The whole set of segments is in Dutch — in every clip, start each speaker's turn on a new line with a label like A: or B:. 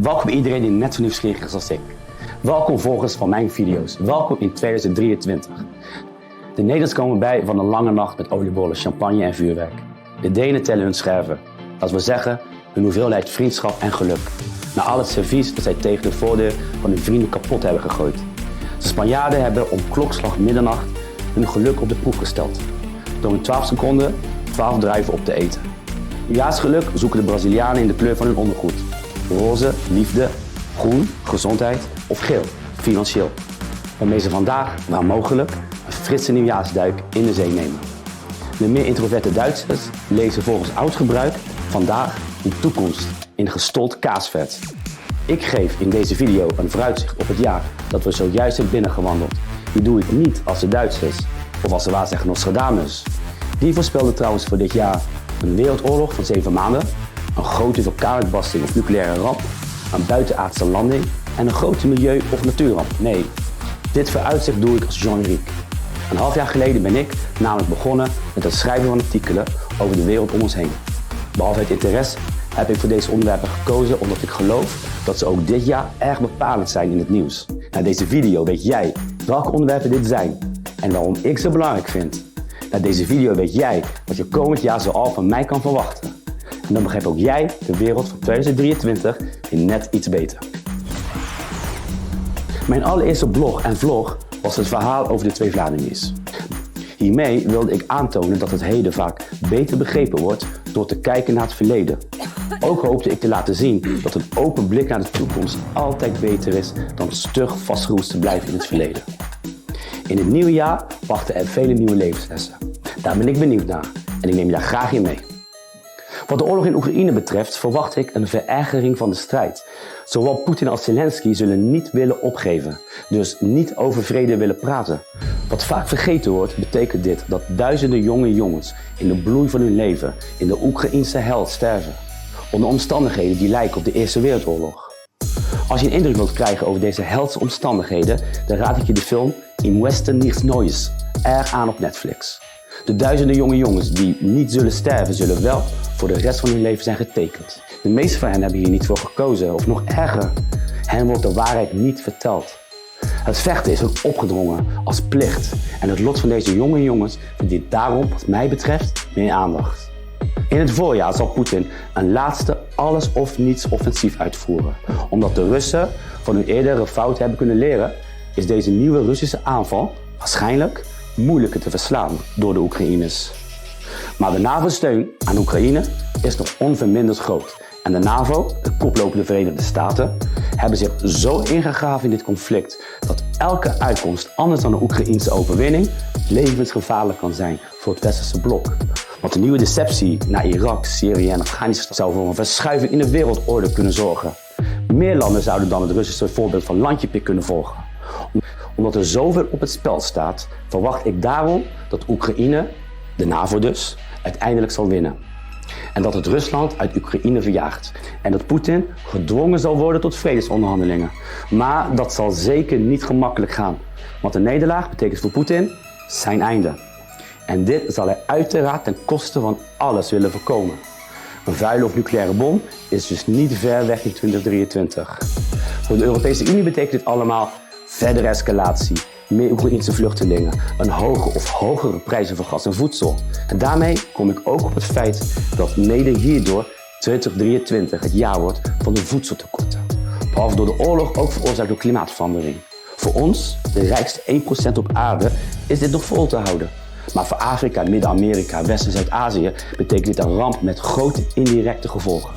A: Welkom iedereen die net zo nieuwsgierig is als ik. Welkom volgers van mijn video's. Welkom in 2023. De Nederlanders komen bij van een lange nacht met oliebollen, champagne en vuurwerk. De Denen tellen hun scherven. Dat wil zeggen, hun hoeveelheid vriendschap en geluk. Na al het servies dat zij tegen de voordeur van hun vrienden kapot hebben gegooid. De Spanjaarden hebben om klokslag middernacht hun geluk op de proef gesteld. Door in 12 seconden 12 druiven op te eten. Nieuwjaarsgeluk zoeken de Brazilianen in de kleur van hun ondergoed. Roze, liefde, groen, gezondheid of geel, financieel. Waarmee ze vandaag, waar mogelijk, een frisse nieuwjaarsduik in de zee nemen. De meer introverte Duitsers lezen volgens oud gebruik vandaag de toekomst in gestold kaasvet. Ik geef in deze video een vooruitzicht op het jaar dat we zojuist hebben binnengewandeld. Die doe ik niet als de Duitsers of als de waarzegger Nostradamus. Die voorspelde trouwens voor dit jaar een wereldoorlog van 7 maanden, een grote vulkaanuitbarsting of nucleaire ramp, een buitenaardse landing en een grote milieu- of natuurramp. Nee, dit vooruitzicht doe ik als Jean-Éric. Een half jaar geleden ben ik namelijk begonnen met het schrijven van artikelen over de wereld om ons heen. Behalve het interesse heb ik voor deze onderwerpen gekozen omdat ik geloof dat ze ook dit jaar erg bepalend zijn in het nieuws. Na deze video weet jij welke onderwerpen dit zijn en waarom ik ze belangrijk vind. Na deze video weet jij wat je komend jaar zoal van mij kan verwachten. En dan begrijpt ook jij de wereld van 2023 weer net iets beter. Mijn allereerste blog en vlog was het verhaal over de twee Vlamingjes. Hiermee wilde ik aantonen dat het heden vaak beter begrepen wordt door te kijken naar het verleden. Ook hoopte ik te laten zien dat een open blik naar de toekomst altijd beter is dan stug vastgeroest te blijven in het verleden. In het nieuwe jaar wachten er vele nieuwe levenslessen. Daar ben ik benieuwd naar en ik neem je daar graag in mee. Wat de oorlog in Oekraïne betreft verwacht ik een verergering van de strijd. Zowel Poetin als Zelensky zullen niet willen opgeven, dus niet over vrede willen praten. Wat vaak vergeten wordt, betekent dit dat duizenden jonge jongens in de bloei van hun leven in de Oekraïnse hel sterven. Onder omstandigheden die lijken op de Eerste Wereldoorlog. Als je een indruk wilt krijgen over deze helse omstandigheden, dan raad ik je de film Im Westen nichts Neues erg aan op Netflix. De duizenden jonge jongens die niet zullen sterven, zullen wel voor de rest van hun leven zijn getekend. De meeste van hen hebben hier niet voor gekozen, of nog erger, hen wordt de waarheid niet verteld. Het vechten is hun opgedrongen als plicht en het lot van deze jonge jongens verdient daarom, wat mij betreft, meer aandacht. In het voorjaar zal Poetin een laatste alles-of-niets offensief uitvoeren. Omdat de Russen van hun eerdere fout hebben kunnen leren, is deze nieuwe Russische aanval waarschijnlijk moeilijker te verslaan door de Oekraïners. Maar de NAVO-steun aan Oekraïne is nog onverminderd groot. En de NAVO, de koplopende Verenigde Staten, hebben zich zo ingegraven in dit conflict dat elke uitkomst anders dan een Oekraïense overwinning levensgevaarlijk kan zijn voor het westerse blok. Want de nieuwe deceptie naar Irak, Syrië en Afghanistan zou voor een verschuiving in de wereldorde kunnen zorgen. Meer landen zouden dan het Russische voorbeeld van landjepik kunnen volgen. Omdat er zoveel op het spel staat, verwacht ik daarom dat Oekraïne, de NAVO dus, uiteindelijk zal winnen. En dat het Rusland uit Oekraïne verjaagt. En dat Poetin gedwongen zal worden tot vredesonderhandelingen. Maar dat zal zeker niet gemakkelijk gaan. Want een nederlaag betekent voor Poetin zijn einde. En dit zal hij uiteraard ten koste van alles willen voorkomen. Een vuile of nucleaire bom is dus niet ver weg in 2023. Voor de Europese Unie betekent dit allemaal verdere escalatie, meer Oekraïense vluchtelingen, een hoge of hogere prijzen voor gas en voedsel. En daarmee kom ik ook op het feit dat mede hierdoor 2023 het jaar wordt van de voedseltekorten. Behalve door de oorlog ook veroorzaakt door klimaatverandering. Voor ons, de rijkste 1% op aarde, is dit nog vol te houden. Maar voor Afrika, Midden-Amerika, West- en Zuid-Azië betekent dit een ramp met grote indirecte gevolgen.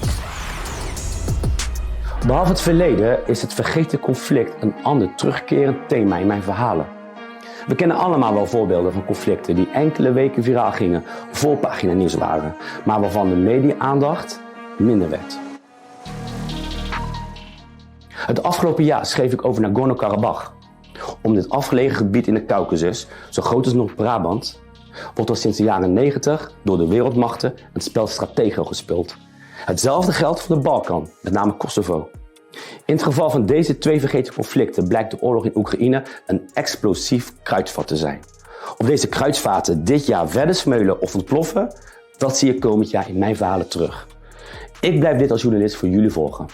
A: Behalve het verleden is het vergeten conflict een ander terugkerend thema in mijn verhalen. We kennen allemaal wel voorbeelden van conflicten die enkele weken viraal gingen, voorpagina nieuws waren, maar waarvan de media-aandacht minder werd. Het afgelopen jaar schreef ik over Nagorno-Karabach. Om dit afgelegen gebied in de Caucasus, zo groot als Noord-Brabant, wordt al sinds de jaren 90 door de wereldmachten een spel stratego gespeeld. Hetzelfde geldt voor de Balkan, met name Kosovo. In het geval van deze twee vergeten conflicten blijkt de oorlog in Oekraïne een explosief kruidvat te zijn. Of deze kruidvaten dit jaar verder smeulen of ontploffen, dat zie je komend jaar in mijn verhalen terug. Ik blijf dit als journalist voor jullie volgen.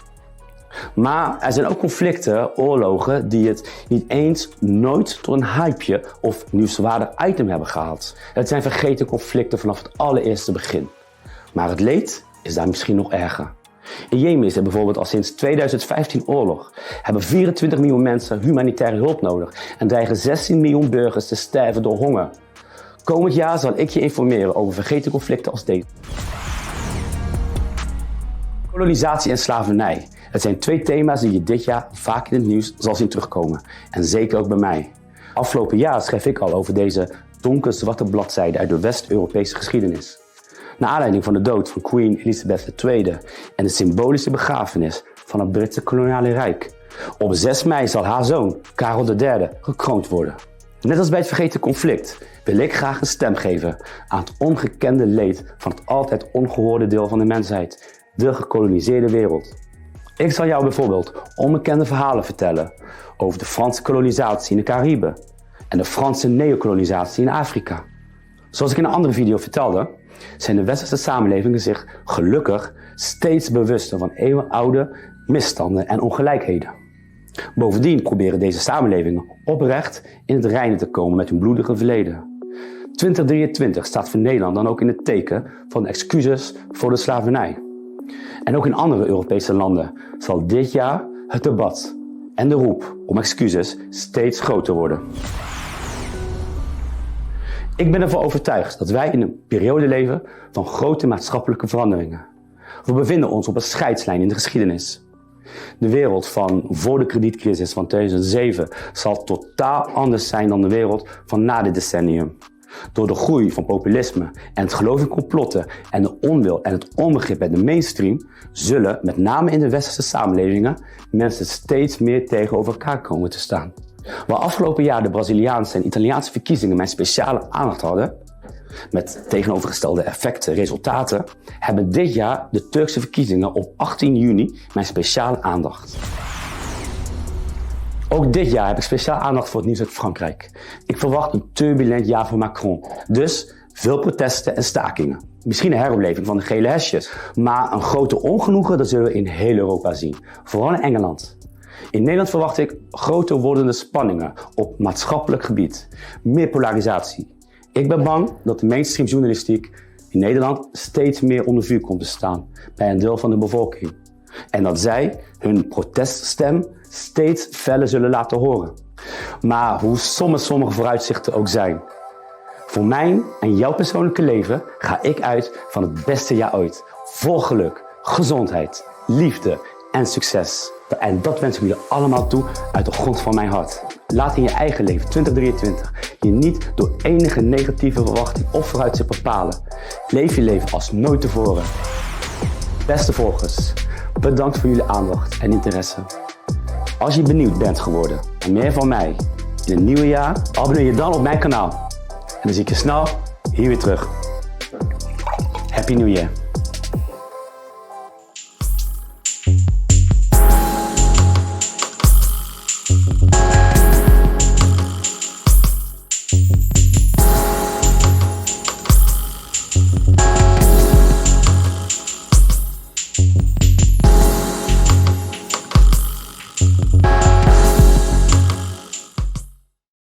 A: Maar er zijn ook conflicten, oorlogen, die het niet eens nooit tot een hypeje of nieuwswaardig item hebben gehaald. Het zijn vergeten conflicten vanaf het allereerste begin. Maar het leed is daar misschien nog erger. In Jemen is er bijvoorbeeld al sinds 2015 oorlog. Hebben 24 miljoen mensen humanitaire hulp nodig en dreigen 16 miljoen burgers te sterven door honger. Komend jaar zal ik je informeren over vergeten conflicten als deze. Kolonisatie en slavernij. Het zijn twee thema's die je dit jaar vaak in het nieuws zal zien terugkomen. En zeker ook bij mij. Afgelopen jaar schreef ik al over deze donkerzwarte bladzijde uit de West-Europese geschiedenis. Naar aanleiding van de dood van Queen Elizabeth II en de symbolische begrafenis van het Britse koloniale rijk. Op 6 mei zal haar zoon, Karel III, gekroond worden. Net als bij het vergeten conflict wil ik graag een stem geven aan het ongekende leed van het altijd ongehoorde deel van de mensheid, de gekoloniseerde wereld. Ik zal jou bijvoorbeeld onbekende verhalen vertellen over de Franse kolonisatie in de Cariben en de Franse neokolonisatie in Afrika. Zoals ik in een andere video vertelde, zijn de westerse samenlevingen zich gelukkig steeds bewuster van eeuwenoude misstanden en ongelijkheden. Bovendien proberen deze samenlevingen oprecht in het reine te komen met hun bloedige verleden. 2023 staat voor Nederland dan ook in het teken van excuses voor de slavernij. En ook in andere Europese landen zal dit jaar het debat en de roep om excuses steeds groter worden. Ik ben ervan overtuigd dat wij in een periode leven van grote maatschappelijke veranderingen. We bevinden ons op een scheidslijn in de geschiedenis. De wereld van voor de kredietcrisis van 2007 zal totaal anders zijn dan de wereld van na dit decennium. Door de groei van populisme en het geloof in complotten en de onwil en het onbegrip bij de mainstream zullen, met name in de westerse samenlevingen, mensen steeds meer tegenover elkaar komen te staan. Waar afgelopen jaar de Braziliaanse en Italiaanse verkiezingen mijn speciale aandacht hadden, met tegenovergestelde effecten, resultaten, hebben dit jaar de Turkse verkiezingen op 18 juni mijn speciale aandacht. Ook dit jaar heb ik speciaal aandacht voor het nieuws uit Frankrijk. Ik verwacht een turbulent jaar voor Macron. Dus veel protesten en stakingen. Misschien een heropleving van de gele hesjes. Maar een grote ongenoegen dat zullen we in heel Europa zien. Vooral in Engeland. In Nederland verwacht ik groter wordende spanningen op maatschappelijk gebied. Meer polarisatie. Ik ben bang dat de mainstream journalistiek in Nederland steeds meer onder vuur komt te staan bij een deel van de bevolking. En dat zij hun proteststem steeds feller zullen laten horen. Maar hoe sommige vooruitzichten ook zijn. Voor mijn en jouw persoonlijke leven ga ik uit van het beste jaar ooit. Vol geluk, gezondheid, liefde en succes. En dat wens ik jullie allemaal toe uit de grond van mijn hart. Laat in je eigen leven 2023 je niet door enige negatieve verwachting of vooruitzicht bepalen. Leef je leven als nooit tevoren. Beste volgers, bedankt voor jullie aandacht en interesse. Als je benieuwd bent geworden naar meer van mij in het nieuwe jaar, abonneer je dan op mijn kanaal. En dan zie ik je snel hier weer terug. Happy New Year!